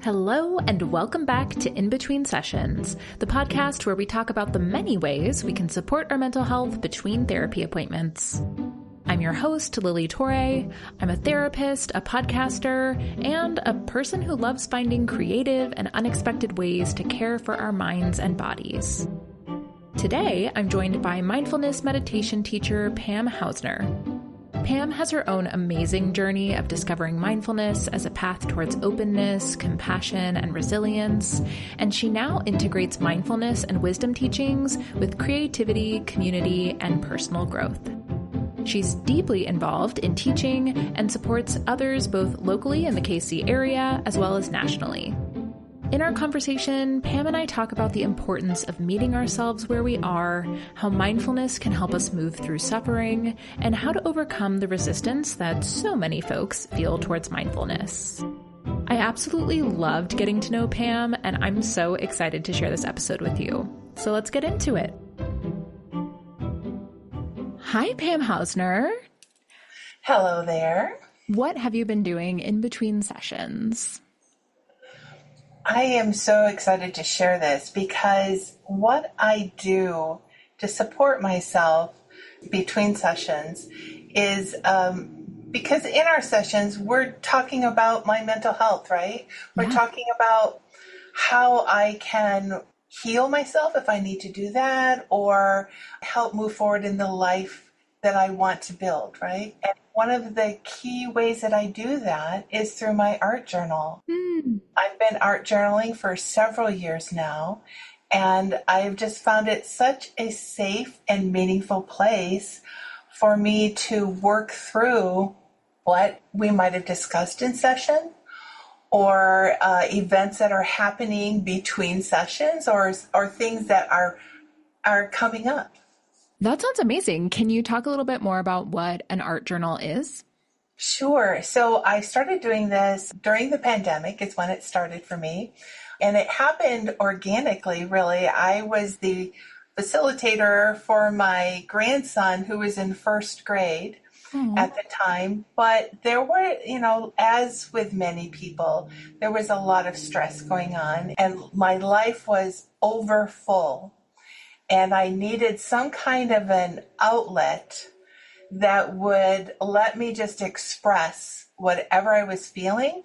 Hello, and welcome back to In Between Sessions, the podcast where we talk about the many ways we can support our mental health between therapy appointments. I'm your host, Lili Torre. I'm a therapist, a podcaster, and a person who loves finding creative and unexpected ways to care for our minds and bodies. Today, I'm joined by mindfulness meditation teacher Pam Hausner. Pam has her own amazing journey of discovering mindfulness as a path towards openness, compassion, and resilience, and she now integrates mindfulness and wisdom teachings with creativity, community, and personal growth. She's deeply involved in teaching and supports others both locally in the KC area as well as nationally. In our conversation, Pam and I talk about the importance of meeting ourselves where we are, how mindfulness can help us move through suffering, and how to overcome the resistance that so many folks feel towards mindfulness. I absolutely loved getting to know Pam, and I'm so excited to share this episode with you. So let's get into it. Hi, Pam Hausner. Hello there. What have you been doing in between sessions? I am so excited to share this because what I do to support myself between sessions is because in our sessions, we're talking about my mental health, right? We're talking about how I can heal myself if I need to do that or help move forward in the life that I want to build, right? And one of the key ways that I do that is through my art journal. I've been art journaling for several years now, and I've just found it such a safe and meaningful place for me to work through what we might have discussed in session or events that are happening between sessions or things that are coming up. That sounds amazing. Can you talk a little bit more about what an art journal is? Sure. So I started doing this during the pandemic is when it started for me. And it happened organically, really. I was the facilitator for my grandson who was in first grade at the time. But there were, as with many people, there was a lot of stress going on. And my life was over full. And I needed some kind of an outlet that would let me just express whatever I was feeling.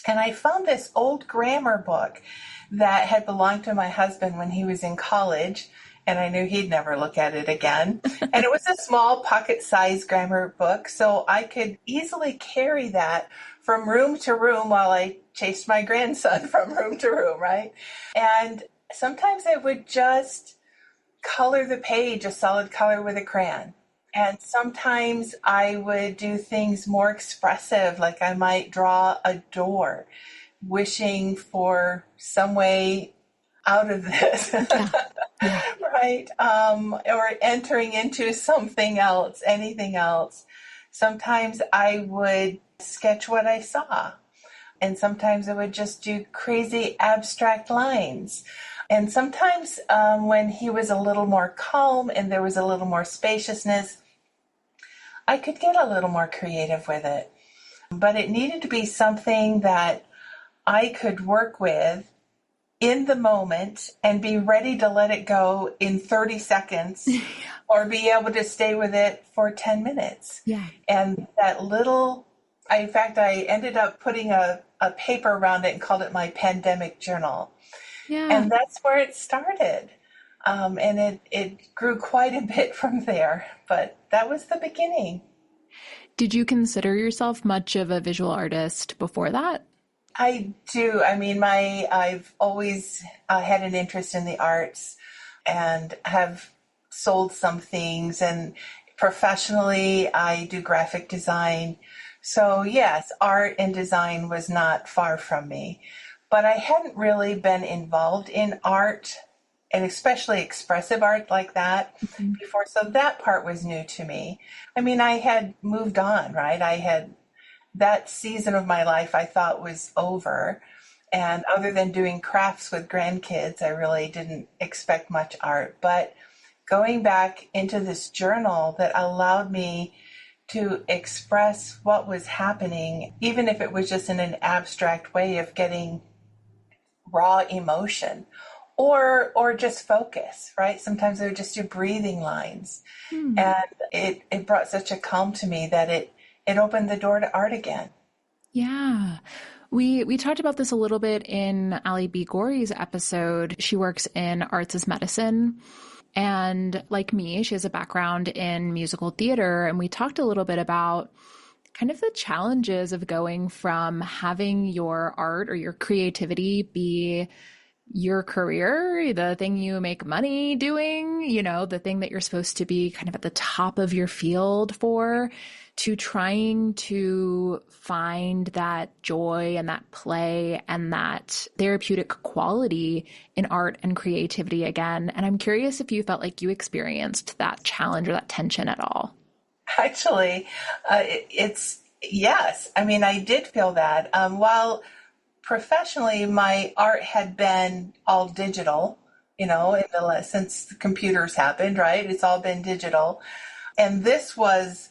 And I found this old grammar book that had belonged to my husband when he was in college, and I knew he'd never look at it again. And it was a small pocket-sized grammar book, so I could easily carry that from room to room while I chased my grandson from room to room, right? And sometimes I would just color the page a solid color with a crayon. And sometimes I would do things more expressive, like I might draw a door, wishing for some way out of this, right? Or entering into something else, anything else. Sometimes I would sketch what I saw. And sometimes I would just do crazy abstract lines. And sometimes when he was a little more calm and there was a little more spaciousness, I could get a little more creative with it. But it needed to be something that I could work with in the moment and be ready to let it go in 30 seconds or be able to stay with it for 10 minutes. Yeah. And that little, in fact, I ended up putting a paper around it and called it my pandemic journal. Yeah. And that's where it started. And it grew quite a bit from there, but that was the beginning. Did you consider yourself much of a visual artist before that? I do. I mean, I've always had an interest in the arts and have sold some things, and professionally I do graphic design. So yes, art and design was not far from me, but I hadn't really been involved in art and especially expressive art like that before. So that part was new to me. I mean, I had moved on, right? That season of my life I thought was over. And other than doing crafts with grandkids, I really didn't expect much art. But going back into this journal that allowed me to express what was happening, even if it was just in an abstract way of getting raw emotion, or just focus, right? Sometimes I would just do breathing lines. And it brought such a calm to me that it opened the door to art again. Yeah. We talked about this a little bit in Ali B. Gori's episode. She works in arts as medicine. And like me, she has a background in musical theater. And we talked a little bit about kind of the challenges of going from having your art or your creativity be your career, the thing you make money doing, the thing that you're supposed to be kind of at the top of your field for, to trying to find that joy and that play and that therapeutic quality in art and creativity again. And I'm curious if you felt like you experienced that challenge or that tension at all. Actually, it's yes. I mean, I did feel that. While professionally, my art had been all digital, since the computers happened, right? It's all been digital. And this was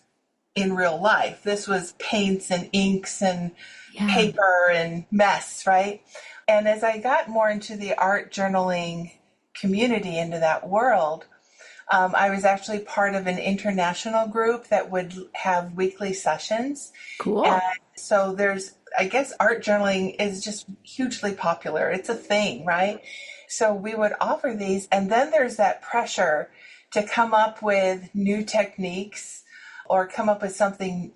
in real life. This was paints and inks and paper and mess, right? And as I got more into the art journaling community, into that world, I was actually part of an international group that would have weekly sessions. Cool. And so I guess art journaling is just hugely popular. It's a thing, right? So we would offer these. And then there's that pressure to come up with new techniques or come up with something,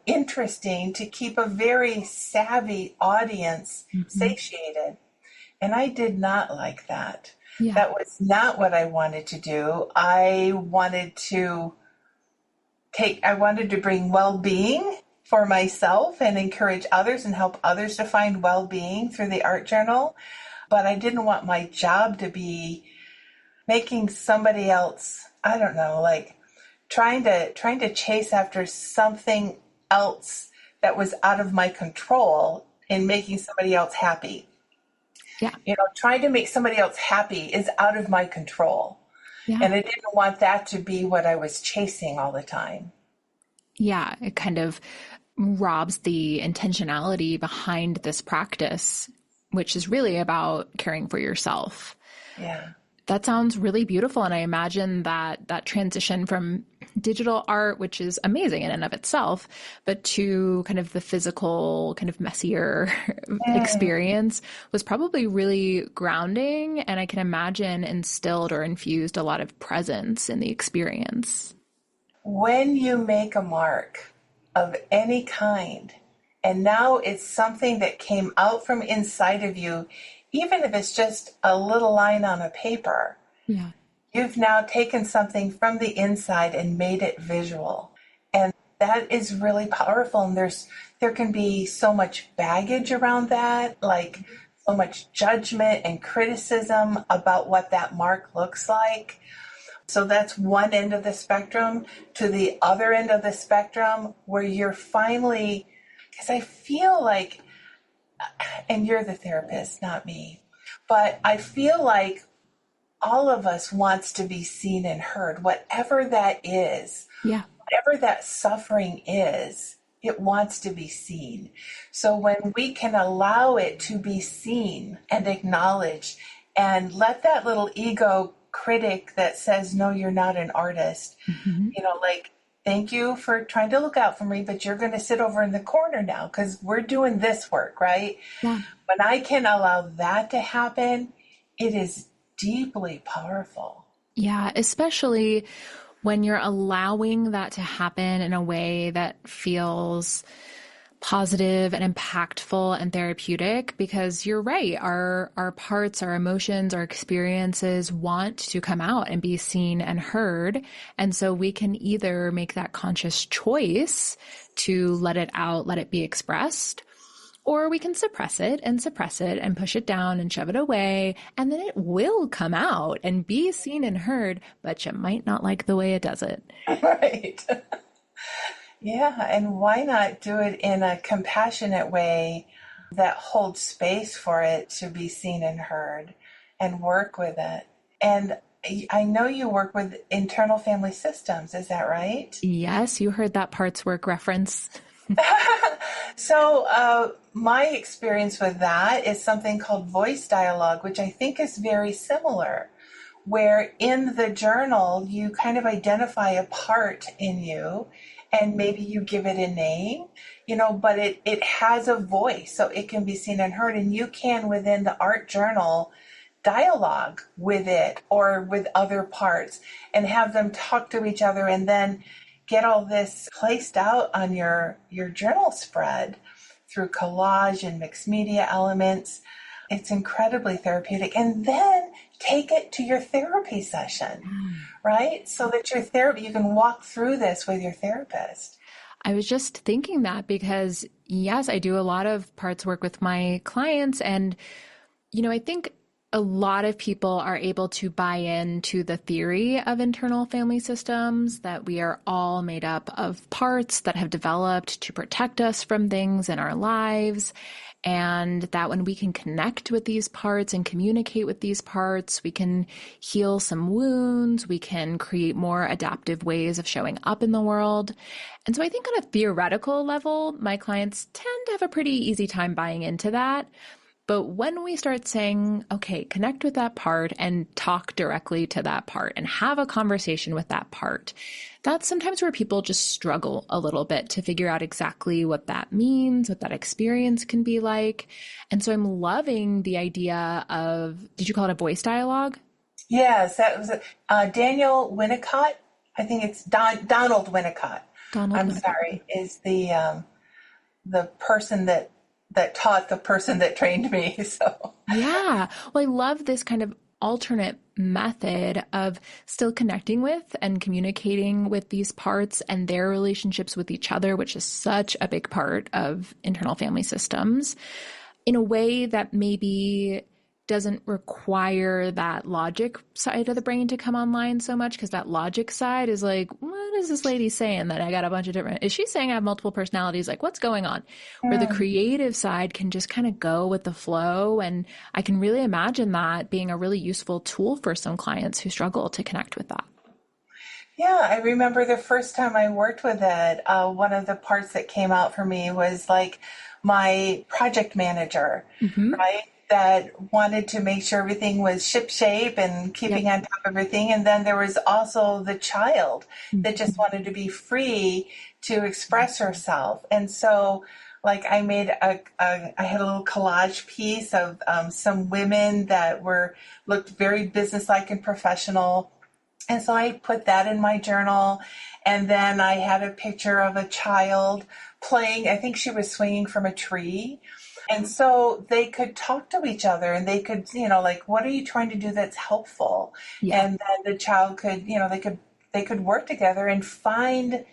interesting to keep a very savvy audience satiated. And I did not like that. Yeah. That was not what I wanted to do. I wanted to bring well-being for myself and encourage others and help others to find well-being through the art journal. But I didn't want my job to be making somebody else, I don't know, like trying to chase after something else that was out of my control and making somebody else happy. Yeah. Trying to make somebody else happy is out of my control. Yeah. And I didn't want that to be what I was chasing all the time. Yeah. It kind of robs the intentionality behind this practice, which is really about caring for yourself. Yeah. That sounds really beautiful. And I imagine that transition from digital art, which is amazing in and of itself, but to kind of the physical, kind of messier experience was probably really grounding. And I can imagine instilled or infused a lot of presence in the experience. When you make a mark of any kind, and now it's something that came out from inside of you, even if it's just a little line on a paper, you've now taken something from the inside and made it visual. And that is really powerful. And there can be so much baggage around that, like so much judgment and criticism about what that mark looks like. So that's one end of the spectrum. To the other end of the spectrum, where you're finally, because I feel like, and you're the therapist, not me, but I feel like all of us wants to be seen and heard, whatever that is, whatever that suffering is, it wants to be seen. So when we can allow it to be seen and acknowledged and let that little ego critic that says, no, you're not an artist, thank you for trying to look out for me, but you're going to sit over in the corner now because we're doing this work, right? Yeah. When I can allow that to happen, it is deeply powerful. Yeah, especially when you're allowing that to happen in a way that feels positive and impactful and therapeutic, because you're right. Our parts, our emotions, our experiences want to come out and be seen and heard. And so we can either make that conscious choice to let it out, let it be expressed, or we can suppress it and push it down and shove it away. And then it will come out and be seen and heard, but you might not like the way it does it. Right. Yeah, and why not do it in a compassionate way that holds space for it to be seen and heard and work with it? And I know you work with internal family systems, is that right? Yes, you heard that parts work reference. So my experience with that is something called voice dialogue, which I think is very similar, where in the journal you kind of identify a part in you and maybe you give it a name, but it has a voice, so it can be seen and heard, and you can, within the art journal, dialogue with it or with other parts and have them talk to each other, and then get all this placed out on your journal spread through collage and mixed media elements. It's incredibly therapeutic. And then take it to your therapy session, right? So that you can walk through this with your therapist. I was just thinking that because, yes, I do a lot of parts work with my clients. And, I think a lot of people are able to buy into the theory of internal family systems, that we are all made up of parts that have developed to protect us from things in our lives. And that when we can connect with these parts and communicate with these parts, we can heal some wounds, we can create more adaptive ways of showing up in the world. And so I think on a theoretical level, my clients tend to have a pretty easy time buying into that. But when we start saying, okay, connect with that part and talk directly to that part and have a conversation with that part, that's sometimes where people just struggle a little bit to figure out exactly what that means, what that experience can be like. And so I'm loving the idea of, did you call it a voice dialogue? Yes, that was Daniel Winnicott. I think it's Donald Winnicott. I'm sorry, is the person that taught the person that trained me. So yeah. Well, I love this kind of alternate method of still connecting with and communicating with these parts and their relationships with each other, which is such a big part of internal family systems, in a way that maybe doesn't require that logic side of the brain to come online so much, because that logic side is like, what is this lady saying that I got a bunch of different, is she saying I have multiple personalities? Like, what's going on? Where the creative side can just kind of go with the flow. And I can really imagine that being a really useful tool for some clients who struggle to connect with that. Yeah, I remember the first time I worked with it, one of the parts that came out for me was like my project manager, right? That wanted to make sure everything was shipshape and keeping on top of everything. And then there was also the child that just wanted to be free to express herself. And so like I made I had a little collage piece of some women that looked very businesslike and professional. And so I put that in my journal. And then I had a picture of a child playing, I think she was swinging from a tree. And so they could talk to each other and they could, like, what are you trying to do that's helpful? Yeah. And then the child could, they could work together and find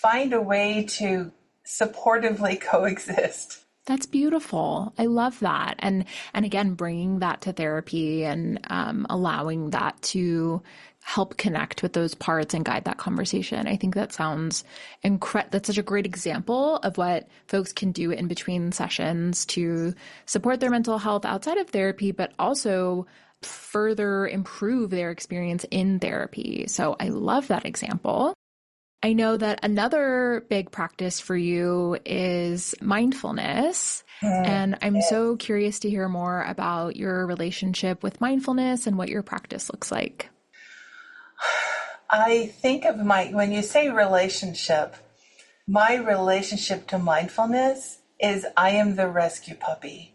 a way to supportively coexist. That's beautiful. I love that. And again, bringing that to therapy and allowing that to help connect with those parts and guide that conversation. I think that sounds incredible. That's such a great example of what folks can do in between sessions to support their mental health outside of therapy, but also further improve their experience in therapy. So I love that example. I know that another big practice for you is mindfulness. And I'm so curious to hear more about your relationship with mindfulness and what your practice looks like. I think of when you say relationship, my relationship to mindfulness is I am the rescue puppy.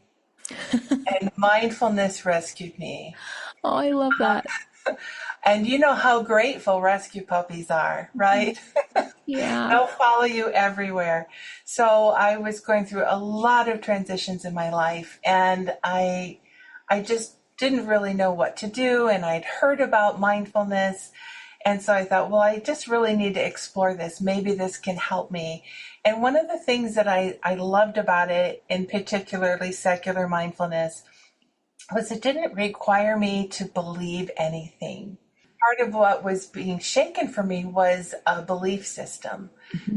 And mindfulness rescued me. Oh, I love that. And you know how grateful rescue puppies are, right? Yeah. They'll follow you everywhere. So I was going through a lot of transitions in my life, and I just didn't really know what to do, and I'd heard about mindfulness. And so I thought, well, I just really need to explore this. Maybe this can help me. And one of the things that I loved about it, in particularly secular mindfulness, was it didn't require me to believe anything. Part of what was being shaken for me was a belief system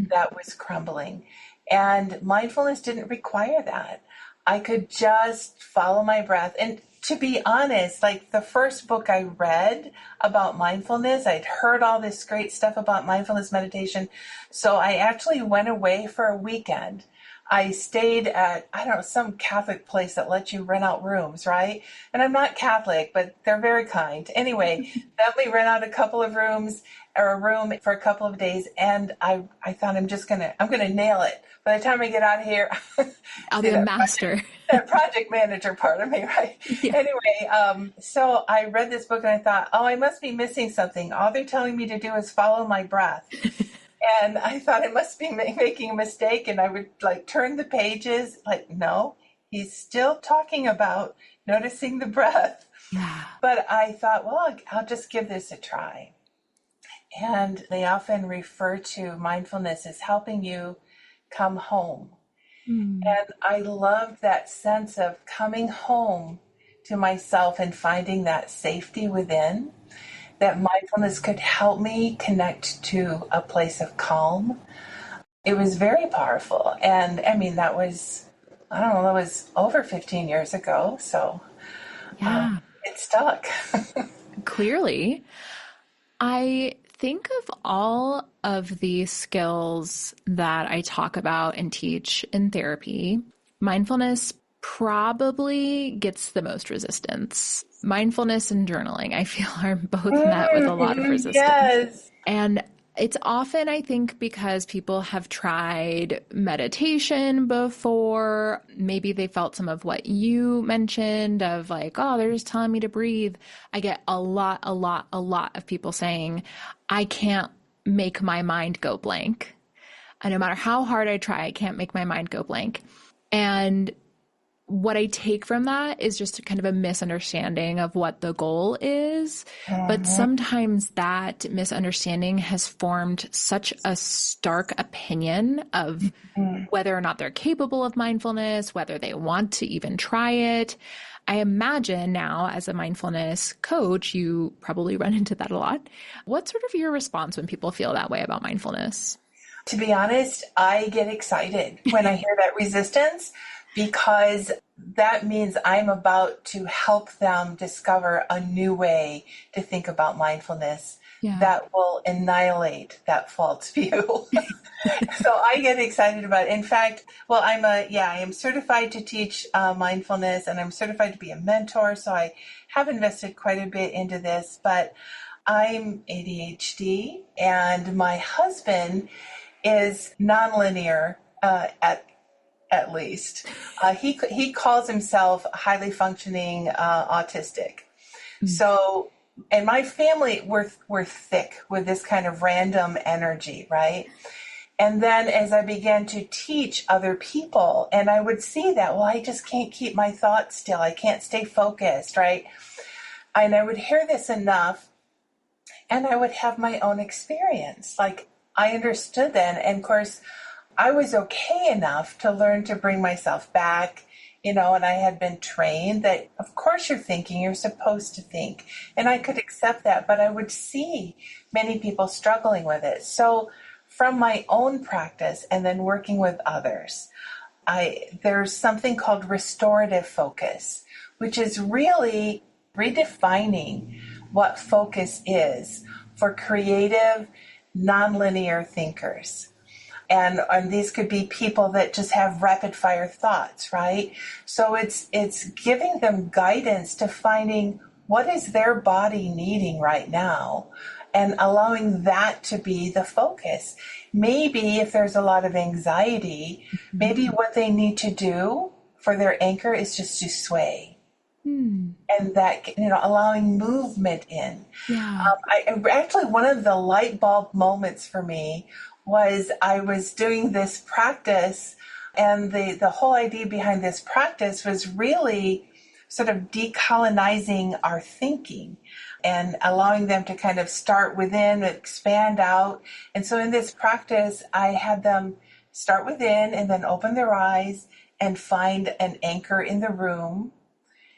that was crumbling. And mindfulness didn't require that. I could just follow my breath. And to be honest, like the first book I read about mindfulness, I'd heard all this great stuff about mindfulness meditation. So I actually went away for a weekend. I stayed at, I don't know, some Catholic place that lets you rent out rooms, right? And I'm not Catholic, but they're very kind. Anyway, let me rent out a couple of rooms or a room for a couple of days. And I thought I'm going to nail it. By the time I get out of here, I'll be a master. That project manager part of me, right? Yeah. Anyway, so I read this book and I thought, oh, I must be missing something. All they're telling me to do is follow my breath. And I thought I must be making a mistake. And I would like turn the pages like, no, he's still talking about noticing the breath. Yeah. But I thought, well, I'll just give this a try. And they often refer to mindfulness as helping you come home. And I loved that sense of coming home to myself and finding that safety within, that mindfulness could help me connect to a place of calm. It was very powerful. And I mean, that was over 15 years ago. So it stuck. Clearly. I think of all of the skills that I talk about and teach in therapy, mindfulness probably gets the most resistance. Mindfulness and journaling, I feel, are both met with a lot of resistance. Yes. And it's often, I think, because people have tried meditation before. Maybe they felt some of what you mentioned of like, oh, they're just telling me to breathe. I get a lot of people saying, I can't make my mind go blank. And no matter how hard I try, I can't make my mind go blank. And what I take from that is just kind of a misunderstanding of what the goal is. But sometimes that misunderstanding has formed such a stark opinion of whether or not they're capable of mindfulness, whether they want to even try it. I imagine now as a mindfulness coach, you probably run into that a lot. What's sort of your response when people feel that way about mindfulness? To be honest, I get excited when I hear that resistance, because that means I'm about to help them discover a new way to think about mindfulness that will annihilate that false view. So I get excited about it. In fact, well, I am certified to teach mindfulness, and I'm certified to be a mentor. So I have invested quite a bit into this, but I'm ADHD, and my husband is nonlinear at least. He calls himself highly functioning autistic. So, and my family, we're thick with this kind of random energy, right? And then as I began to teach other people, and I would see that, well, I just can't keep my thoughts still. I can't stay focused, right? And I would hear this enough, and I would have my own experience. Like, I understood then. And of course, I was okay enough to learn to bring myself back, and I had been trained that, of course, you're thinking, you're supposed to think. And I could accept that, but I would see many people struggling with it. So from my own practice and then working with others, there's something called restorative focus, which is really redefining what focus is for creative, nonlinear thinkers. And these could be people that just have rapid fire thoughts, right? So it's giving them guidance to finding what is their body needing right now and allowing that to be the focus. Maybe if there's a lot of anxiety, maybe what they need to do for their anchor is just to sway. And that, allowing movement in. Yeah. Actually, one of the light bulb moments for me was I was doing this practice, and the whole idea behind this practice was really sort of decolonizing our thinking and allowing them to kind of start within, expand out. And so in this practice, I had them start within and then open their eyes and find an anchor in the room.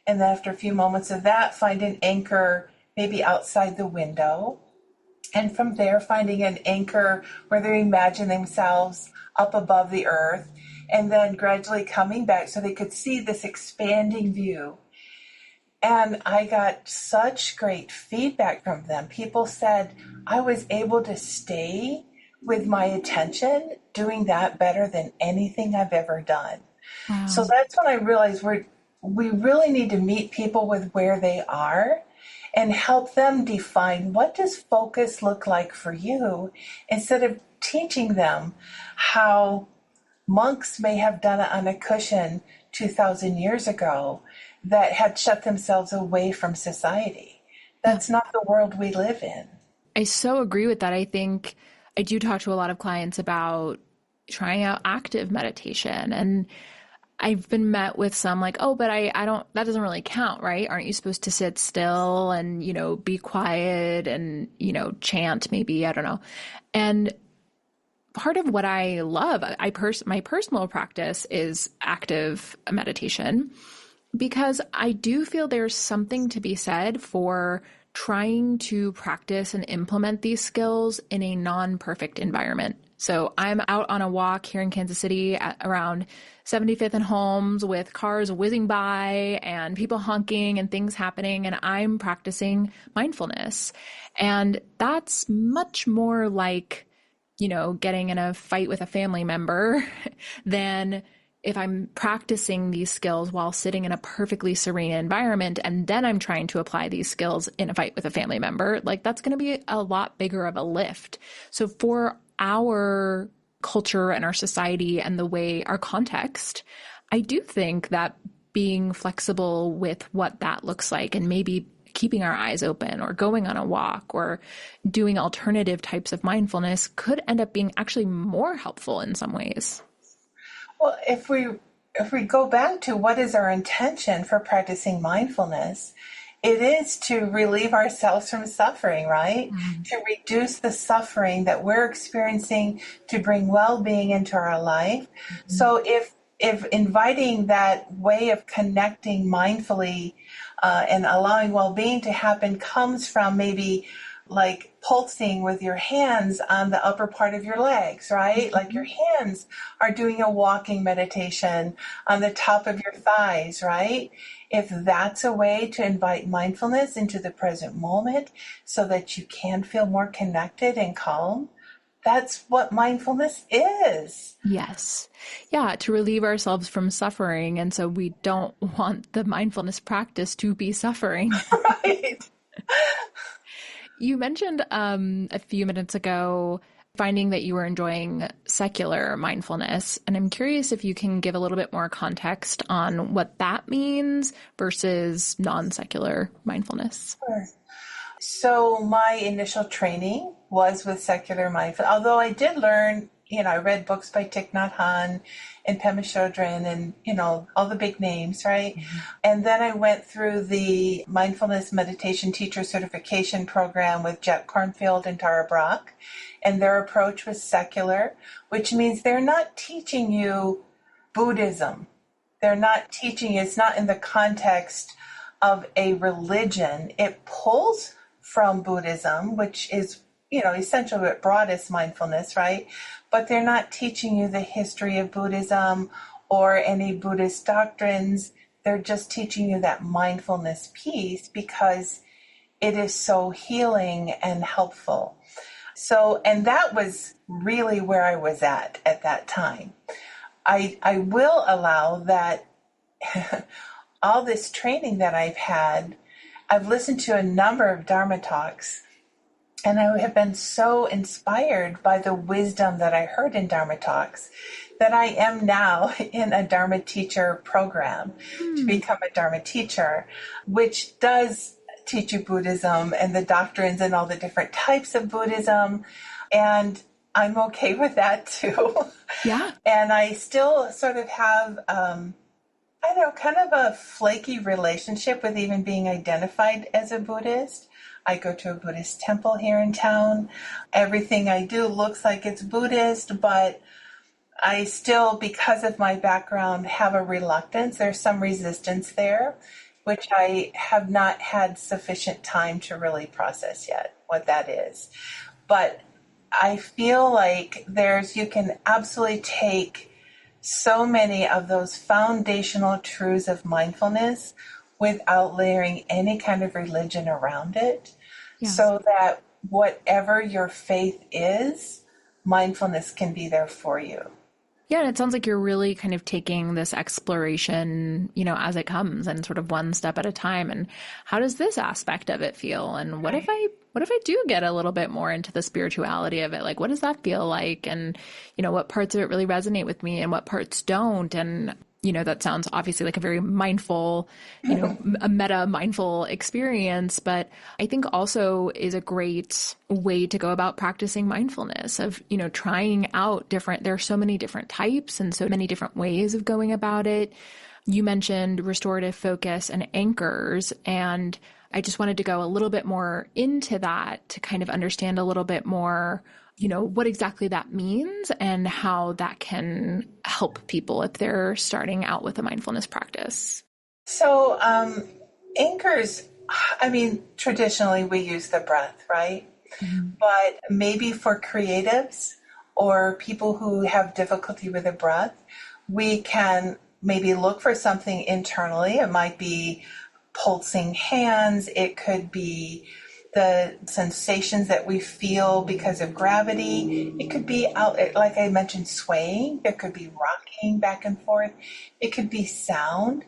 And then after a few moments of that, find an anchor maybe outside the window. And from there, finding an anchor where they imagine themselves up above the earth, and then gradually coming back so they could see this expanding view. And I got such great feedback from them. People said I was able to stay with my attention doing that better than anything I've ever done. Wow. So that's when I realized we really need to meet people with where they are and help them define, what does focus look like for you, instead of teaching them how monks may have done it on a cushion 2,000 years ago that had shut themselves away from society. That's not the world we live in. I so agree with that. I think I do talk to a lot of clients about trying out active meditation, and I've been met with some like, oh, but I don't, that doesn't really count, right? Aren't you supposed to sit still and, be quiet and, chant maybe? I don't know. And part of what I love, my personal practice is active meditation, because I do feel there's something to be said for trying to practice and implement these skills in a non-perfect environment. So I'm out on a walk here in Kansas City at around 75th and Holmes with cars whizzing by and people honking and things happening, and I'm practicing mindfulness. And that's much more like, getting in a fight with a family member than if I'm practicing these skills while sitting in a perfectly serene environment and then I'm trying to apply these skills in a fight with a family member. Like, that's going to be a lot bigger of a lift. So for our culture and our society and the way our context, I do think that being flexible with what that looks like and maybe keeping our eyes open or going on a walk or doing alternative types of mindfulness could end up being actually more helpful in some ways. Well, if we go back to what is our intention for practicing mindfulness, it is to relieve ourselves from suffering, right? Mm-hmm. To reduce the suffering that we're experiencing, to bring well-being into our life. Mm-hmm. So if inviting that way of connecting mindfully and allowing well-being to happen comes from maybe like pulsing with your hands on the upper part of your legs, right? Mm-hmm. Like your hands are doing a walking meditation on the top of your thighs, right? If that's a way to invite mindfulness into the present moment so that you can feel more connected and calm, that's what mindfulness is. Yes. Yeah, to relieve ourselves from suffering. And so we don't want the mindfulness practice to be suffering. Right. You mentioned a few minutes ago finding that you were enjoying secular mindfulness. And I'm curious if you can give a little bit more context on what that means versus non-secular mindfulness. Sure. So my initial training was with secular mindfulness, although I did learn, I read books by Thich Nhat Hanh and Pam Hausner and, all the big names, right? Mm-hmm. And then I went through the Mindfulness Meditation Teacher Certification Program with Jack Kornfield and Tara Brach. And their approach was secular, which means they're not teaching you Buddhism. They're not teaching you, it's not in the context of a religion. It pulls from Buddhism, which is, essentially at broadest mindfulness, right? But they're not teaching you the history of Buddhism or any Buddhist doctrines. They're just teaching you that mindfulness piece because it is so healing and helpful. So, and that was really where I was at that time. I will allow that all this training that I've had, I've listened to a number of Dharma talks, and I have been so inspired by the wisdom that I heard in Dharma talks that I am now in a Dharma teacher program to become a Dharma teacher, which does teach you Buddhism and the doctrines and all the different types of Buddhism. And I'm okay with that too. Yeah. And I still sort of have, kind of a flaky relationship with even being identified as a Buddhist. I go to a Buddhist temple here in town. Everything I do looks like it's Buddhist, but I still, because of my background, have a reluctance. There's some resistance there, which I have not had sufficient time to really process yet, what that is. But I feel like you can absolutely take so many of those foundational truths of mindfulness without layering any kind of religion around it, Yeah. so that whatever your faith is, mindfulness can be there for you. Yeah, and it sounds like you're really kind of taking this exploration, as it comes and sort of one step at a time. And how does this aspect of it feel? And what if I do get a little bit more into the spirituality of it? Like, what does that feel like? And, what parts of it really resonate with me and what parts don't? And, that sounds obviously like a very mindful, a meta mindful experience, but I think also is a great way to go about practicing mindfulness of, trying out there are so many different types and so many different ways of going about it. You mentioned restorative focus and anchors, and I just wanted to go a little bit more into that to kind of understand a little bit more what exactly that means and how that can help people if they're starting out with a mindfulness practice. So, anchors, traditionally we use the breath, right? Mm-hmm. But maybe for creatives or people who have difficulty with the breath, we can maybe look for something internally. It might be pulsing hands. It could be the sensations that we feel because of gravity. It could be, like I mentioned, swaying. There could be rocking back and forth. It could be sound.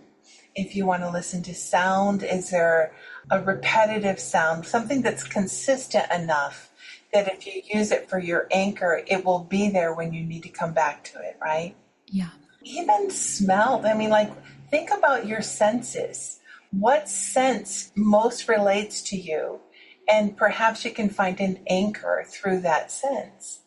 If you want to listen to sound, is there a repetitive sound, something that's consistent enough that if you use it for your anchor, it will be there when you need to come back to it, right? Yeah. Even smell. Think about your senses. What sense most relates to you? And perhaps you can find an anchor through that sense.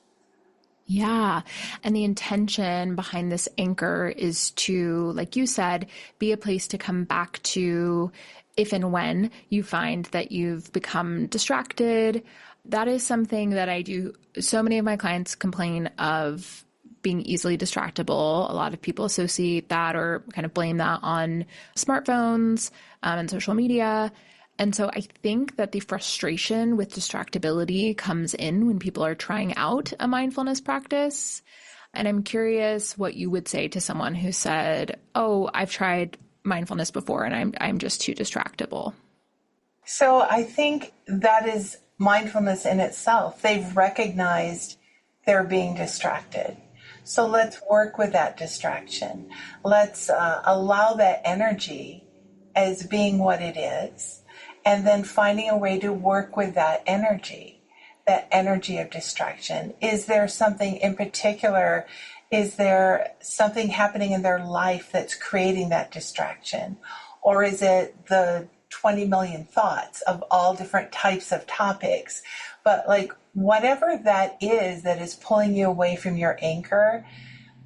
Yeah. And the intention behind this anchor is to, like you said, be a place to come back to if and when you find that you've become distracted. That is something that I do. So many of my clients complain of being easily distractible. A lot of people associate that or kind of blame that on smartphones and social media. And so I think that the frustration with distractibility comes in when people are trying out a mindfulness practice. And I'm curious what you would say to someone who said, "Oh, I've tried mindfulness before and I'm just too distractible." So I think that is mindfulness in itself. They've recognized they're being distracted. So let's work with that distraction. Let's allow that energy as being what it is. And then finding a way to work with that energy of distraction. Is there something in particular? Is there something happening in their life that's creating that distraction? Or is it the 20 million thoughts of all different types of topics? But whatever that is pulling you away from your anchor,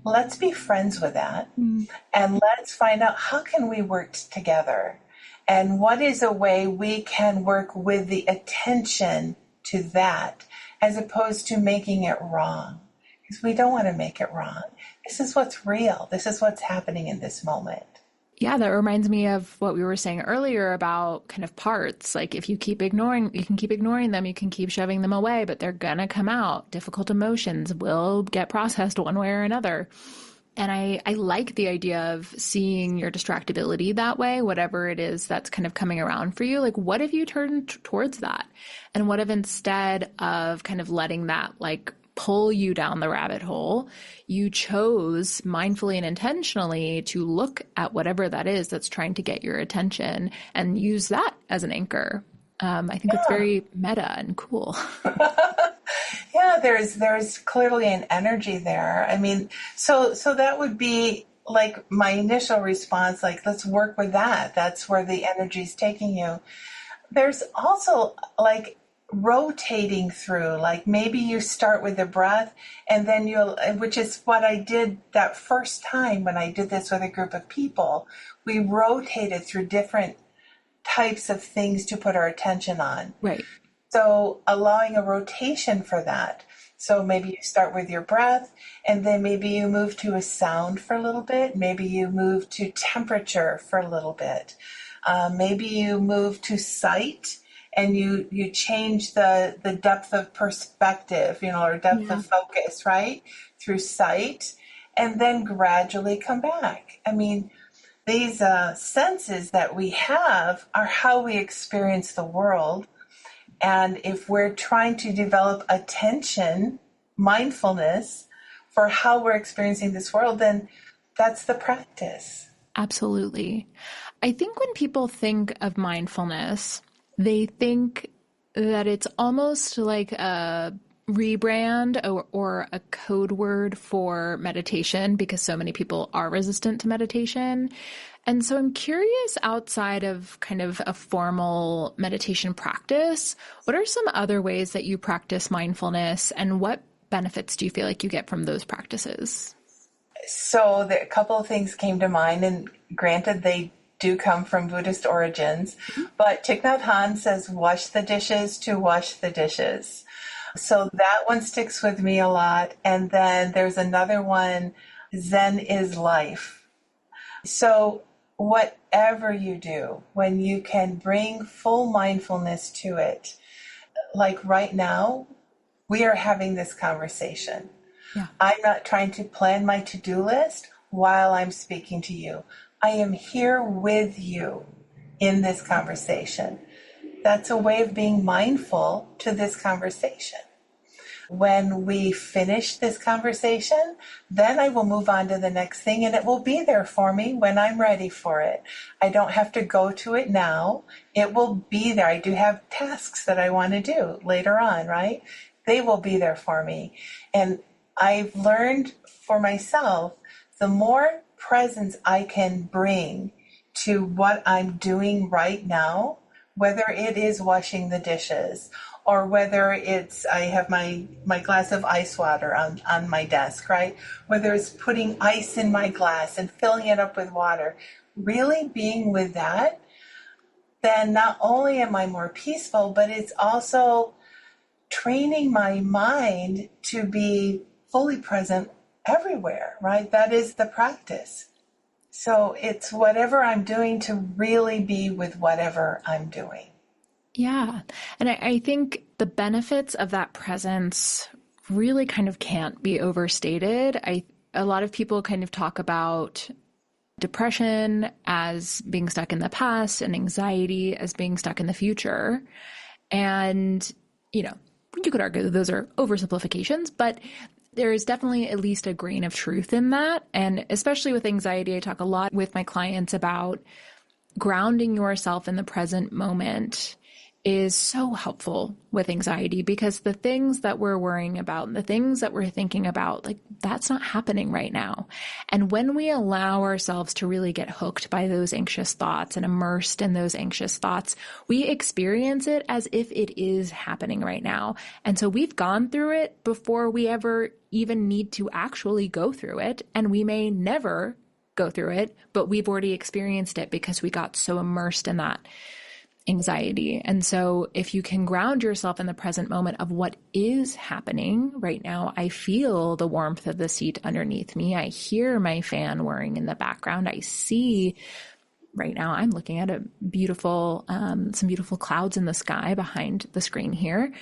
let's be friends with that. And let's find out, how can we work together? And what is a way we can work with the attention to that as opposed to making it wrong? Because we don't want to make it wrong. This is what's real. This is what's happening in this moment. Yeah, that reminds me of what we were saying earlier about kind of parts. Like if you keep ignoring, you can keep ignoring them, you can keep shoving them away, but they're going to come out. Difficult emotions will get processed one way or another. And I like the idea of seeing your distractibility that way, whatever it is that's kind of coming around for you. Like, what if you turn towards that? And what if instead of kind of letting that pull you down the rabbit hole, you chose mindfully and intentionally to look at whatever that is that's trying to get your attention and use that as an anchor. I think it's very meta and cool. Yeah, there's clearly an energy there. So that would be my initial response, let's work with that. That's where the energy is taking you. There's also rotating through, maybe you start with the breath and then which is what I did that first time when I did this with a group of people. We rotated through different types of things to put our attention on. Right. So allowing a rotation for that. So maybe you start with your breath and then maybe you move to a sound for a little bit. Maybe you move to temperature for a little bit. Maybe you move to sight and you change the depth of perspective, or depth of focus, right? Through sight, and then gradually come back. These senses that we have are how we experience the world. And if we're trying to develop attention, mindfulness for how we're experiencing this world, then that's the practice. Absolutely. I think when people think of mindfulness, they think that it's almost like a rebrand or a code word for meditation because so many people are resistant to meditation. And so I'm curious, outside of kind of a formal meditation practice, what are some other ways that you practice mindfulness, and what benefits do you feel like you get from those practices? So a couple of things came to mind, and granted, they do come from Buddhist origins, but Thich Nhat Hanh says, wash the dishes to wash the dishes. So that one sticks with me a lot. And then there's another one, Zen is life. So whatever you do, when you can bring full mindfulness to it, like right now, we are having this conversation. Yeah. I'm not trying to plan my to-do list while I'm speaking to you. I am here with you in this conversation. That's a way of being mindful to this conversation. When we finish this conversation, then I will move on to the next thing, and it will be there for me when I'm ready for it. I don't have to go to it now. It will be there. I do have tasks that I want to do later on, right? They will be there for me. And I've learned for myself, the more presence I can bring to what I'm doing right now, whether it is washing the dishes or whether it's, I have my glass of ice water on my desk, right? Whether it's putting ice in my glass and filling it up with water, really being with that, then not only am I more peaceful, but it's also training my mind to be fully present everywhere, right? That is the practice. So it's whatever I'm doing to really be with whatever I'm doing. Yeah. And I think the benefits of that presence really kind of can't be overstated. A lot of people kind of talk about depression as being stuck in the past and anxiety as being stuck in the future. And, you could argue that those are oversimplifications, but there is definitely at least a grain of truth in that. And especially with anxiety, I talk a lot with my clients about grounding yourself in the present moment is so helpful with anxiety, because the things that we're worrying about and the things that we're thinking about, like, that's not happening right now. And when we allow ourselves to really get hooked by those anxious thoughts and immersed in those anxious thoughts, we experience it as if it is happening right now. And so we've gone through it before we ever even need to actually go through it. And we may never go through it, but we've already experienced it because we got so immersed in that anxiety. And so if you can ground yourself in the present moment of what is happening right now, I feel the warmth of the seat underneath me. I hear my fan whirring in the background. I see right now, I'm looking at some beautiful clouds in the sky behind the screen here.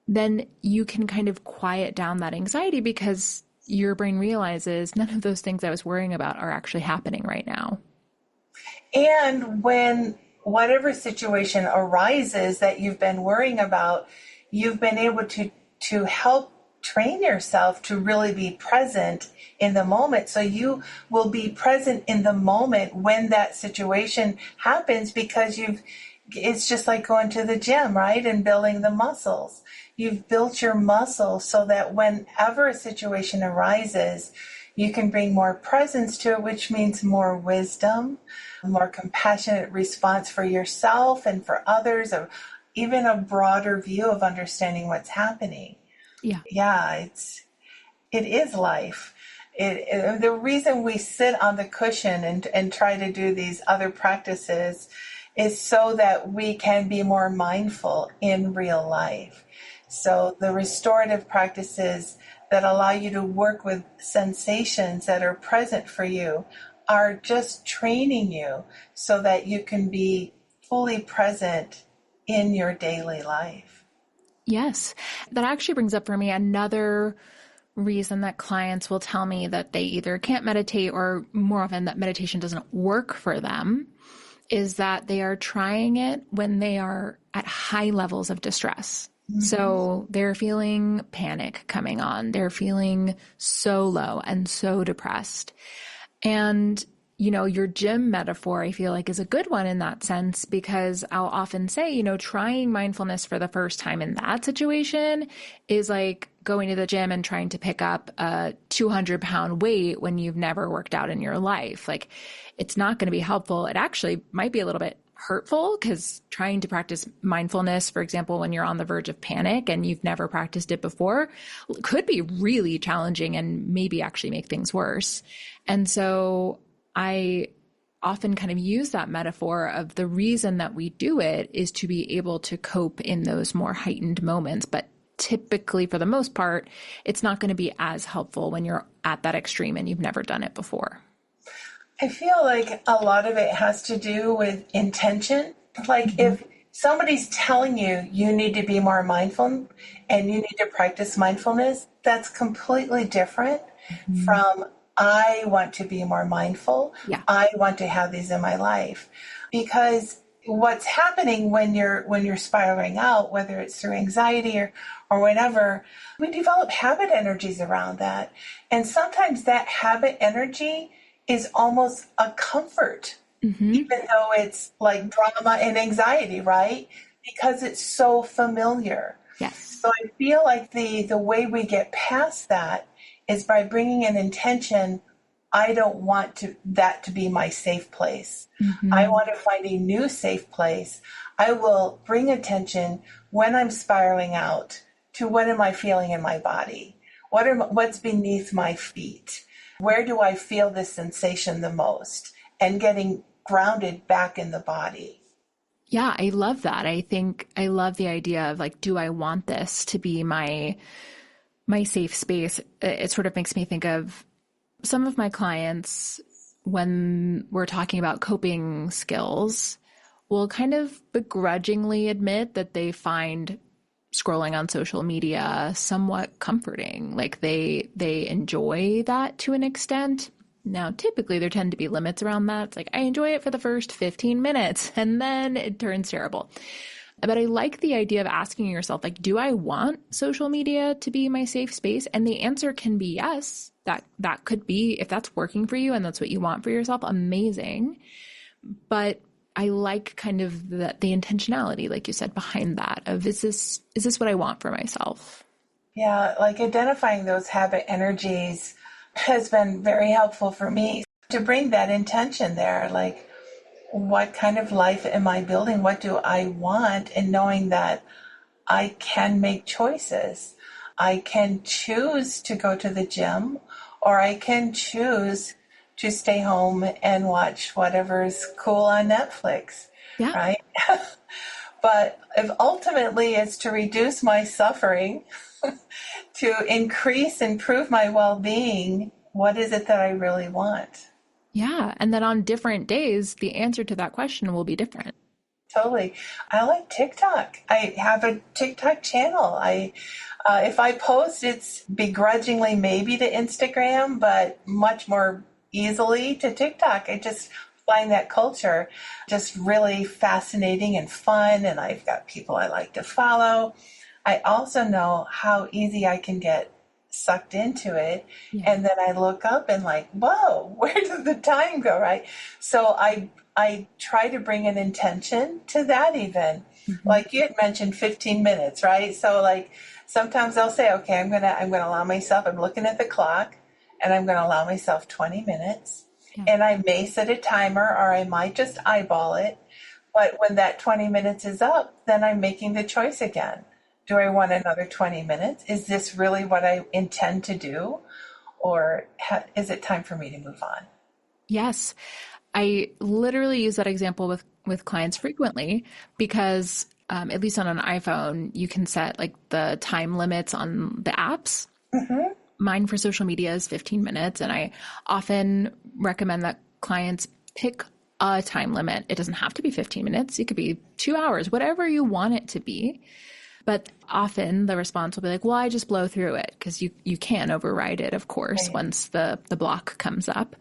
Then you can kind of quiet down that anxiety because your brain realizes none of those things I was worrying about are actually happening right now. And when whatever situation arises that you've been worrying about, you've been able to help train yourself to really be present in the moment. So you will be present in the moment when that situation happens, because it's just like going to the gym, right? And building the muscles. You've built your muscles so that whenever a situation arises, you can bring more presence to it, which means more wisdom, more compassionate response for yourself and for others, or even a broader view of understanding what's happening. Yeah, it is life. The reason we sit on the cushion and try to do these other practices is so that we can be more mindful in real life. So the restorative practices that allow you to work with sensations that are present for you are just training you so that you can be fully present in your daily life. Yes. That actually brings up for me another reason that clients will tell me that they either can't meditate or more often that meditation doesn't work for them is that they are trying it when they are at high levels of distress. Mm-hmm. So they're feeling panic coming on. They're feeling so low and so depressed. And, you know, your gym metaphor, I feel like, is a good one in that sense, because I'll often say, you know, trying mindfulness for the first time in that situation is like going to the gym and trying to pick up a 200-pound weight when you've never worked out in your life. Like, it's not going to be helpful. It actually might be a little bit hurtful, because trying to practice mindfulness, for example, when you're on the verge of panic and you've never practiced it before, could be really challenging and maybe actually make things worse. And so I often kind of use that metaphor of the reason that we do it is to be able to cope in those more heightened moments. But typically, for the most part, it's not going to be as helpful when you're at that extreme and you've never done it before. I feel like a lot of it has to do with intention. Like, mm-hmm. if somebody's telling you you need to be more mindful and you need to practice mindfulness, that's completely different mm-hmm. from I want to be more mindful. Yeah. I want to have these in my life. Because what's happening when you're spiraling out, whether it's through anxiety or whatever, we develop habit energies around that. And sometimes that habit energy is almost a comfort, mm-hmm. even though it's like drama and anxiety, right? Because it's so familiar. Yes. So I feel like the way we get past that is by bringing an intention. I don't want that to be my safe place. Mm-hmm. I want to find a new safe place. I will bring attention when I'm spiraling out to what am I feeling in my body? What's beneath my feet? Where do I feel this sensation the most? And getting grounded back in the body. Yeah, I love that. I think I love the idea of like, do I want this to be my safe space? It sort of makes me think of some of my clients when we're talking about coping skills will kind of begrudgingly admit that they find scrolling on social media somewhat comforting. Like they enjoy that to an extent. Now, typically there tend to be limits around that. It's like, I enjoy it for the first 15 minutes and then it turns terrible. But I like the idea of asking yourself, like, do I want social media to be my safe space? And the answer can be yes. That could be, if that's working for you and that's what you want for yourself, amazing. But I like kind of the intentionality, like you said, behind that of, is this what I want for myself? Yeah, like identifying those habit energies has been very helpful for me to bring that intention there. Like, what kind of life am I building? What do I want? And knowing that I can make choices. I can choose to go to the gym, or I can choose to stay home and watch whatever's cool on Netflix, yeah. Right? But if ultimately it's to reduce my suffering, to improve my well-being, what is it that I really want? Yeah. And then on different days, the answer to that question will be different. Totally. I like TikTok. I have a TikTok channel. If I post, it's begrudgingly maybe to Instagram, but much more easily to TikTok. I just find that culture just really fascinating and fun, and I've got people I like to follow. I also know how easy I can get sucked into it, yeah. And then I look up and like, whoa, where did the time go, right? So I try to bring an intention to that even. Mm-hmm. Like you had mentioned 15 minutes, right? So like sometimes I'll say, okay, I'm gonna allow myself, I'm looking at the clock, and I'm going to allow myself 20 minutes. Yeah. And I may set a timer, or I might just eyeball it. But when that 20 minutes is up, then I'm making the choice again. Do I want another 20 minutes? Is this really what I intend to do? Or is it time for me to move on? Yes. I literally use that example with clients frequently because at least on an iPhone, you can set like the time limits on the apps. Mm-hmm. Mine for social media is 15 minutes. And I often recommend that clients pick a time limit. It doesn't have to be 15 minutes. It could be 2 hours, whatever you want it to be. But often the response will be like, well, I just blow through it, because you can override it, of course, Right. once the block comes up.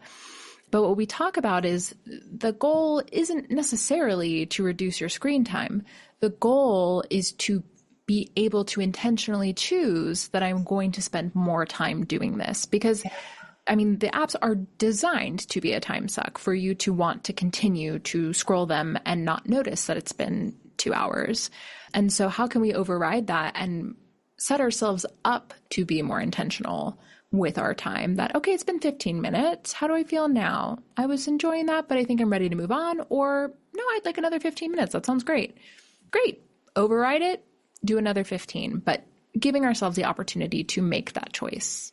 But what we talk about is the goal isn't necessarily to reduce your screen time. The goal is to be able to intentionally choose that I'm going to spend more time doing this, because I mean, the apps are designed to be a time suck for you to want to continue to scroll them and not notice that it's been 2 hours. And so how can we override that and set ourselves up to be more intentional with our time? That, okay, it's been 15 minutes. How do I feel now? I was enjoying that, but I think I'm ready to move on. Or no, I'd like another 15 minutes. That sounds great. Great. Override it. Do another 15, but giving ourselves the opportunity to make that choice.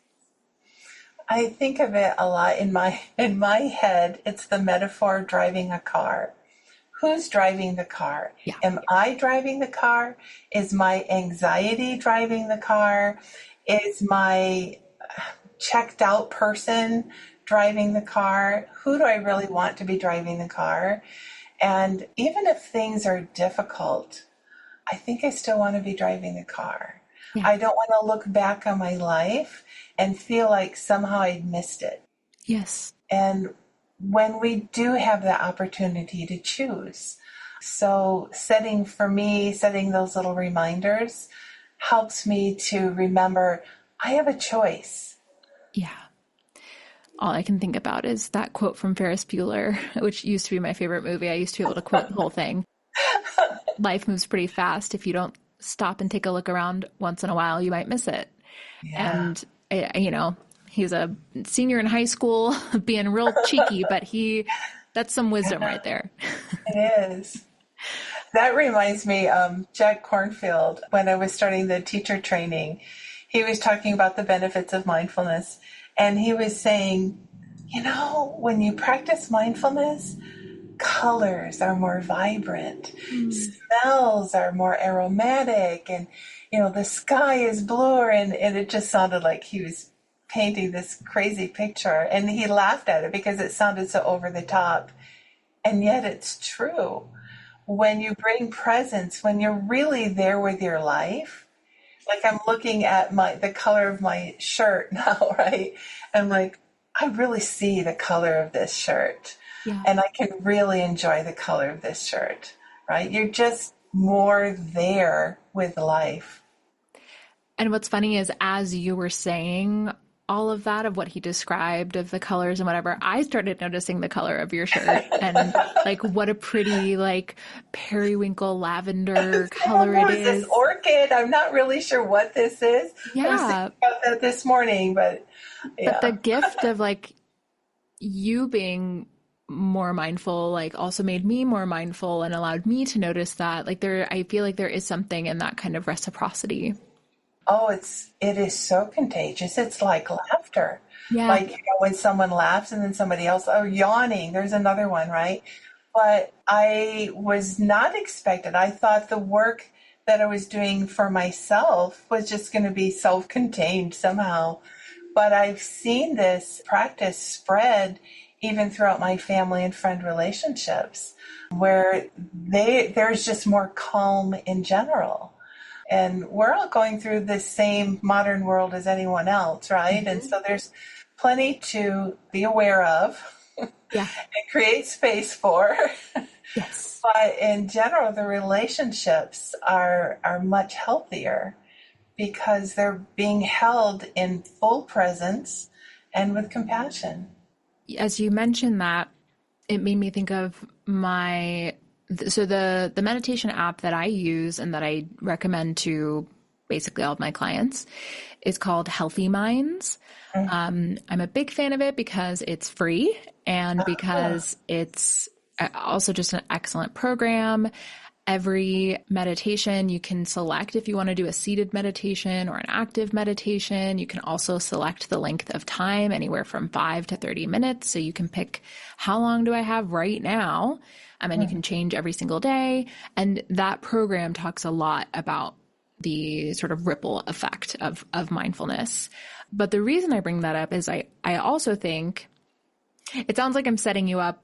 I think of it a lot in my head. It's the metaphor of driving a car. Who's driving the car? Yeah. Am I driving the car? Is my anxiety driving the car? Is my checked out person driving the car? Who do I really want to be driving the car? And even if things are difficult, I think I still want to be driving the car. Yeah. I don't want to look back on my life and feel like somehow I missed it. Yes. And when we do have the opportunity to choose, so setting those little reminders helps me to remember I have a choice. Yeah. All I can think about is that quote from Ferris Bueller, which used to be my favorite movie. I used to be able to quote the whole thing. Life moves pretty fast. If you don't stop and take a look around once in a while, you might miss it. Yeah. And, he's a senior in high school being real cheeky, but that's some wisdom right there. It is. That reminds me, Jack Cornfield, when I was starting the teacher training, he was talking about the benefits of mindfulness. And he was saying, when you practice mindfulness, colors are more vibrant, smells are more aromatic, and, the sky is bluer. And it just sounded like he was painting this crazy picture. And he laughed at it because it sounded so over the top. And yet it's true. When you bring presence, when you're really there with your life, like I'm looking at the color of my shirt now, right? I'm like, I really see the color of this shirt. Yeah. And I can really enjoy the color of this shirt, right? You're just more there with life. And what's funny is, as you were saying all of that, of what he described of the colors and whatever, I started noticing the color of your shirt and like what a pretty like periwinkle lavender color it is. This orchid. I'm not really sure what this is. Yeah. I was thinking about that this morning, but yeah. But the gift of like you being more mindful, like also made me more mindful and allowed me to notice that. Like I feel like there is something in that kind of reciprocity. Oh, it is so contagious. It's like laughter. Yeah. Like, when someone laughs and then somebody else, yawning. There's another one, right? But I was not expected. I thought the work that I was doing for myself was just going to be self-contained somehow. But I've seen this practice spread even throughout my family and friend relationships, where there's just more calm in general. And we're all going through the same modern world as anyone else, right? Mm-hmm. And so there's plenty to be aware of and create space for. Yes. But in general, the relationships are much healthier because they're being held in full presence and with compassion. As you mentioned that, it made me think of the meditation app that I use and that I recommend to basically all of my clients is called Healthy Minds. I'm a big fan of it because it's free and because it's also just an excellent program. Every meditation you can select if you want to do a seated meditation or an active meditation. You can also select the length of time, anywhere from 5 to 30 minutes. So you can pick how long do I have right now? And you can change every single day. And that program talks a lot about the sort of ripple effect of mindfulness. But the reason I bring that up is I also think it sounds like I'm setting you up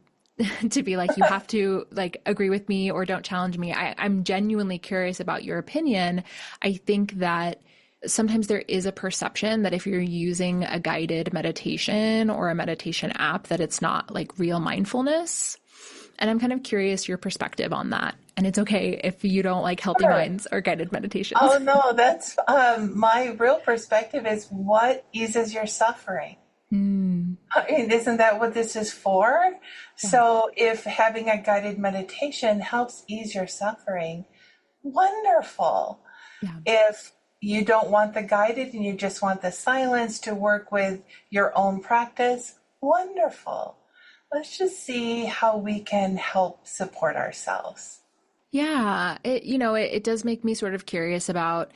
to be like, you have to like agree with me or don't challenge me. I'm genuinely curious about your opinion. I think that sometimes there is a perception that if you're using a guided meditation or a meditation app, that it's not like real mindfulness. And I'm kind of curious your perspective on that. And it's okay if you don't like healthy Sure. minds or guided meditations. Oh, no, that's my real perspective is what eases your suffering. I mean, isn't that what this is for? Yeah. So if having a guided meditation helps ease your suffering, wonderful. Yeah. If you don't want the guided and you just want the silence to work with your own practice, wonderful. Let's just see how we can help support ourselves. Yeah, it does make me sort of curious about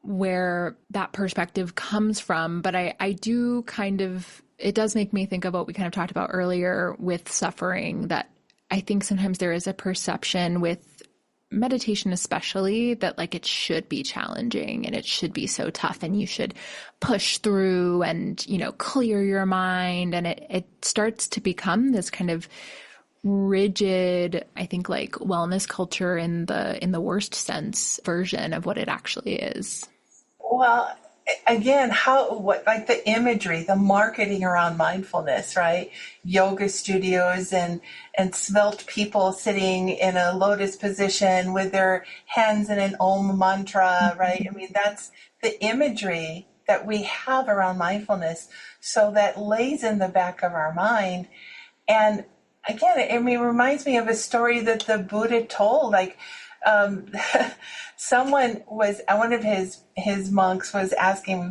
where that perspective comes from, but I do kind of, it does make me think of what we kind of talked about earlier with suffering, that I think sometimes there is a perception with meditation especially that like it should be challenging and it should be so tough and you should push through and, clear your mind. And it starts to become this kind of rigid, I think like wellness culture in the worst sense version of what it actually is. Well, again, like the imagery, the marketing around mindfulness, right? Yoga studios and svelte people sitting in a lotus position with their hands in an Om mantra, right? I mean, that's the imagery that we have around mindfulness. So that lays in the back of our mind. And again, it reminds me of a story that the Buddha told, like, one of his monks was asking,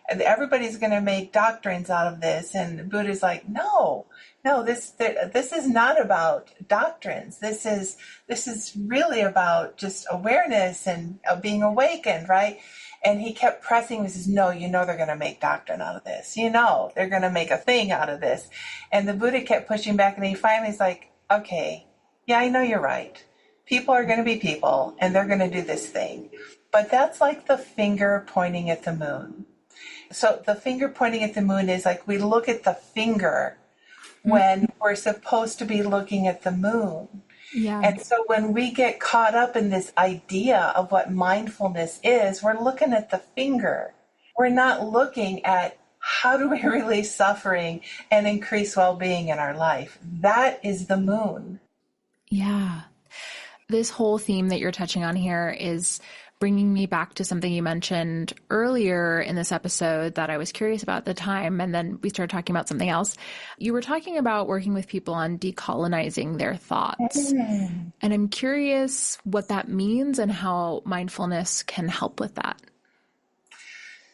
everybody's going to make doctrines out of this. And the Buddha's like, no, this is not about doctrines. This is really about just awareness and being awakened, right? And he kept pressing. He says, no, they're going to make doctrine out of this. They're going to make a thing out of this. And the Buddha kept pushing back, and he finally is like, okay, yeah, I know you're right. People are going to be people, and they're going to do this thing. But that's like the finger pointing at the moon. So the finger pointing at the moon is like we look at the finger when we're supposed to be looking at the moon. Yeah. And so when we get caught up in this idea of what mindfulness is, we're looking at the finger. We're not looking at how do we release suffering and increase well-being in our life. That is the moon. Yeah. This whole theme that you're touching on here is bringing me back to something you mentioned earlier in this episode that I was curious about at the time, and then we started talking about something else. You were talking about working with people on decolonizing their thoughts. And I'm curious what that means and how mindfulness can help with that.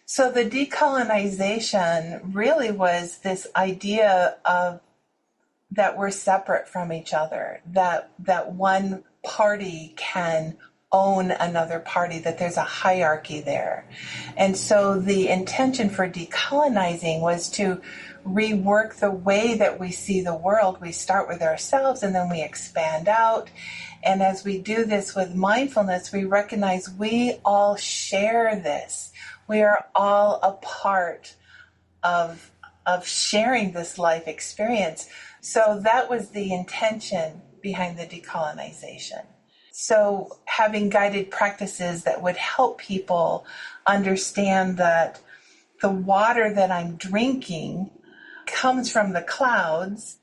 So the decolonization really was this idea of that we're separate from each other, that one party can own another party, that there's a hierarchy there. And so the intention for decolonizing was to rework the way that we see the world. We start with ourselves and then we expand out. And as we do this with mindfulness, we recognize we all share this. We are all a part of sharing this life experience. So that was the intention behind the decolonization. So having guided practices that would help people understand that the water that I'm drinking comes from the clouds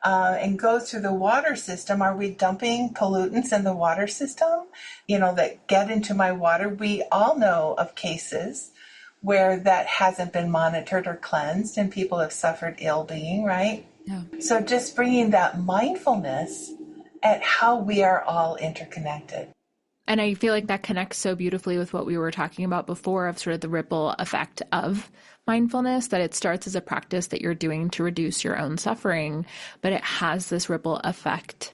and goes through the water system. Are we dumping pollutants in the water system, that get into my water? We all know of cases where that hasn't been monitored or cleansed and people have suffered ill-being, right? Yeah. So just bringing that mindfulness at how we are all interconnected. And I feel like that connects so beautifully with what we were talking about before of sort of the ripple effect of mindfulness, that it starts as a practice that you're doing to reduce your own suffering, but it has this ripple effect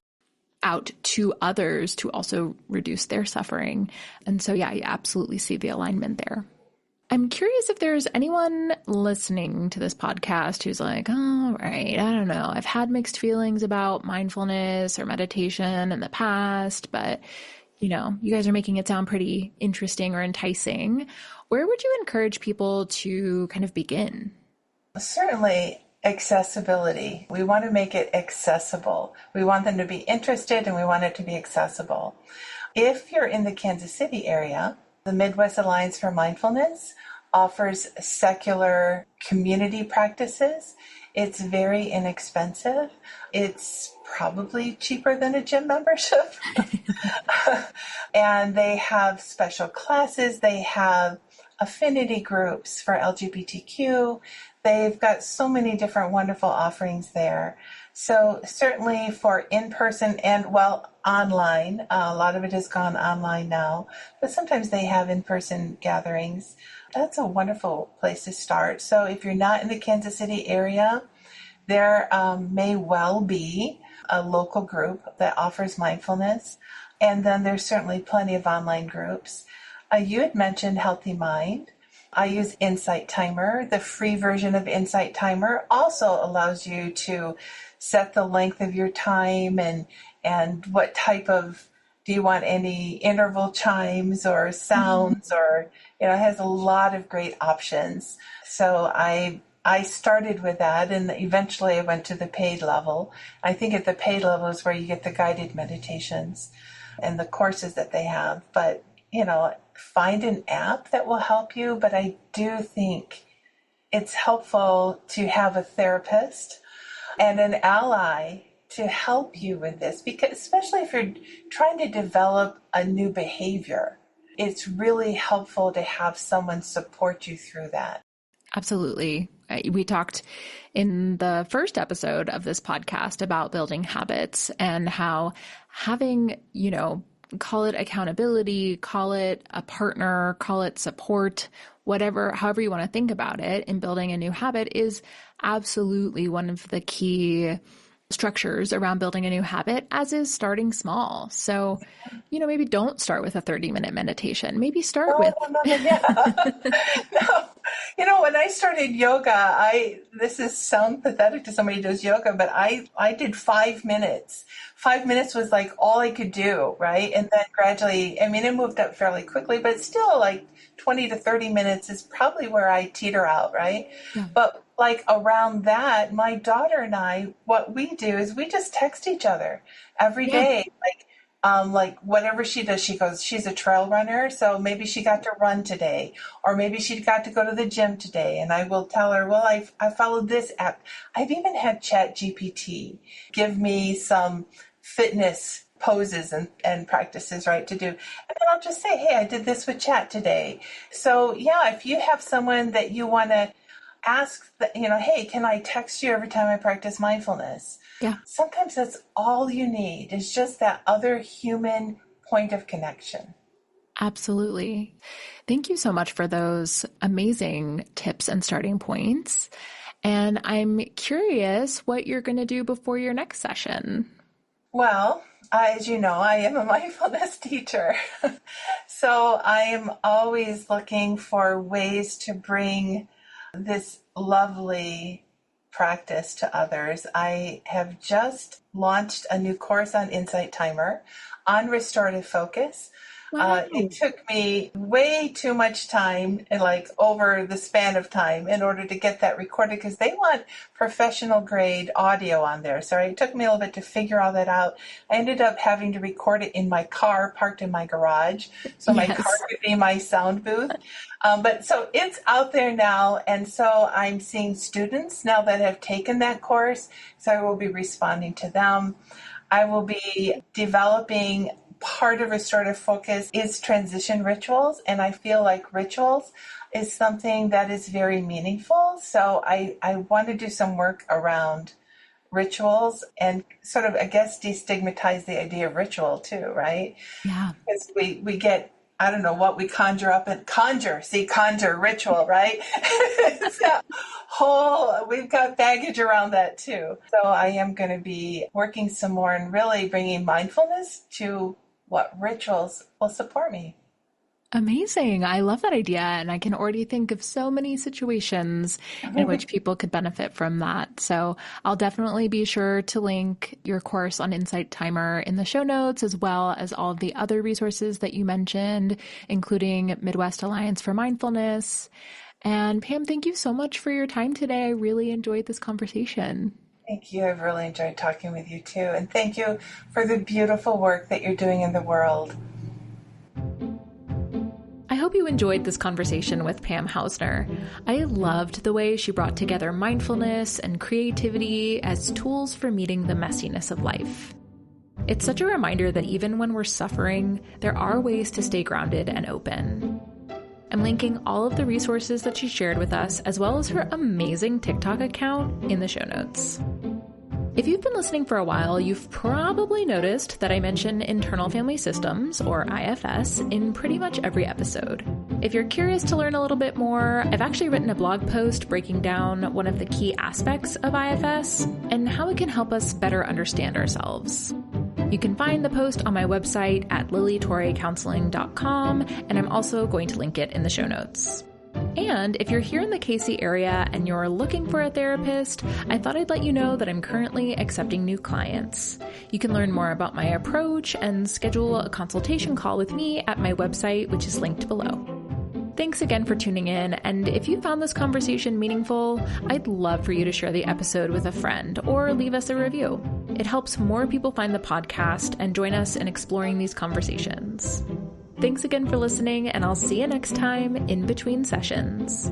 out to others to also reduce their suffering. And so, yeah, I absolutely see the alignment there. I'm curious if there's anyone listening to this podcast who's like, oh, right, I don't know. I've had mixed feelings about mindfulness or meditation in the past, but, you guys are making it sound pretty interesting or enticing. Where would you encourage people to kind of begin? Certainly, Accessibility. We want to make it accessible. We want them to be interested and we want it to be accessible. If you're in the Kansas City area, the Midwest Alliance for Mindfulness offers secular community practices. It's very inexpensive. It's probably cheaper than a gym membership. And they have special classes. They have affinity groups for LGBTQ. They've got so many different wonderful offerings there. So certainly for in-person and, well, online, a lot of it has gone online now, but sometimes they have in-person gatherings. That's a wonderful place to start. So if you're not in the Kansas City area, there may well be a local group that offers mindfulness. And then there's certainly plenty of online groups. You had mentioned Healthy Mind. I use Insight Timer. The free version of Insight Timer also allows you to set the length of your time and what type of, do you want any interval chimes or sounds, or, it has a lot of great options. So I started with that, and eventually I went to the paid level. I think at the paid level is where you get the guided meditations and the courses that they have. But, find an app that will help you. But I do think it's helpful to have a therapist and an ally to help you with this, because especially if you're trying to develop a new behavior, it's really helpful to have someone support you through that. Absolutely. We talked in the first episode of this podcast about building habits and how having, call it accountability, call it a partner, call it support, whatever, however you want to think about it, in building a new habit is absolutely one of the key structures around building a new habit, as is starting small. So, maybe don't start with a 30-minute meditation. Maybe start with... No. When I started yoga, this is sound pathetic to somebody who does yoga, but I did 5 minutes. 5 minutes was like all I could do, right? And then gradually, it moved up fairly quickly, but still like 20 to 30 minutes is probably where I teeter out, right? Yeah. But like around that, my daughter and I, what we do is we just text each other every day. Like whatever she does, she goes, she's a trail runner. So maybe she got to run today, or maybe she got to go to the gym today. And I will tell her, well, I followed this app. I've even had ChatGPT give me some fitness poses and practices, right, to do. And then I'll just say, hey, I did this with Chat today. So yeah, if you have someone that you want to ask, hey, can I text you every time I practice mindfulness? Yeah. Sometimes that's all you need, is just that other human point of connection. Absolutely. Thank you so much for those amazing tips and starting points. And I'm curious what you're going to do before your next session. Well, as you know, I am a mindfulness teacher. So I am always looking for ways to bring this lovely practice to others. I have just launched a new course on Insight Timer on restorative focus. Wow. It took me way too much time, like over the span of time, in order to get that recorded, because they want professional grade audio on there. So it took me a little bit to figure all that out. I ended up having to record it in my car, parked in my garage. So my car could be my sound booth. But so it's out there now. And so I'm seeing students now that have taken that course. So I will be responding to them. I will be developing. Part of restorative focus is transition rituals, and I feel like rituals is something that is very meaningful. So I want to do some work around rituals and sort of, I guess, destigmatize the idea of ritual too, right? Yeah. Because we get, I don't know what we conjure up and conjure ritual, right? We've got baggage around that too. So I am going to be working some more and really bringing mindfulness to what rituals will support me. Amazing. I love that idea. And I can already think of so many situations in which people could benefit from that. So I'll definitely be sure to link your course on Insight Timer in the show notes, as well as all of the other resources that you mentioned, including Midwest Alliance for Mindfulness. And Pam, thank you so much for your time today. I really enjoyed this conversation. Thank you. I've really enjoyed talking with you too. And thank you for the beautiful work that you're doing in the world. I hope you enjoyed this conversation with Pam Hausner. I loved the way she brought together mindfulness and creativity as tools for meeting the messiness of life. It's such a reminder that even when we're suffering, there are ways to stay grounded and open. I'm linking all of the resources that she shared with us, as well as her amazing TikTok account, in the show notes. If you've been listening for a while, you've probably noticed that I mention internal family systems, or IFS, in pretty much every episode. If you're curious to learn a little bit more, I've actually written a blog post breaking down one of the key aspects of IFS and how it can help us better understand ourselves. You can find the post on my website at lilitorrecounseling.com, and I'm also going to link it in the show notes. And if you're here in the KC area and you're looking for a therapist, I thought I'd let you know that I'm currently accepting new clients. You can learn more about my approach and schedule a consultation call with me at my website, which is linked below. Thanks again for tuning in, and if you found this conversation meaningful, I'd love for you to share the episode with a friend or leave us a review. It helps more people find the podcast and join us in exploring these conversations. Thanks again for listening, and I'll see you next time in between sessions.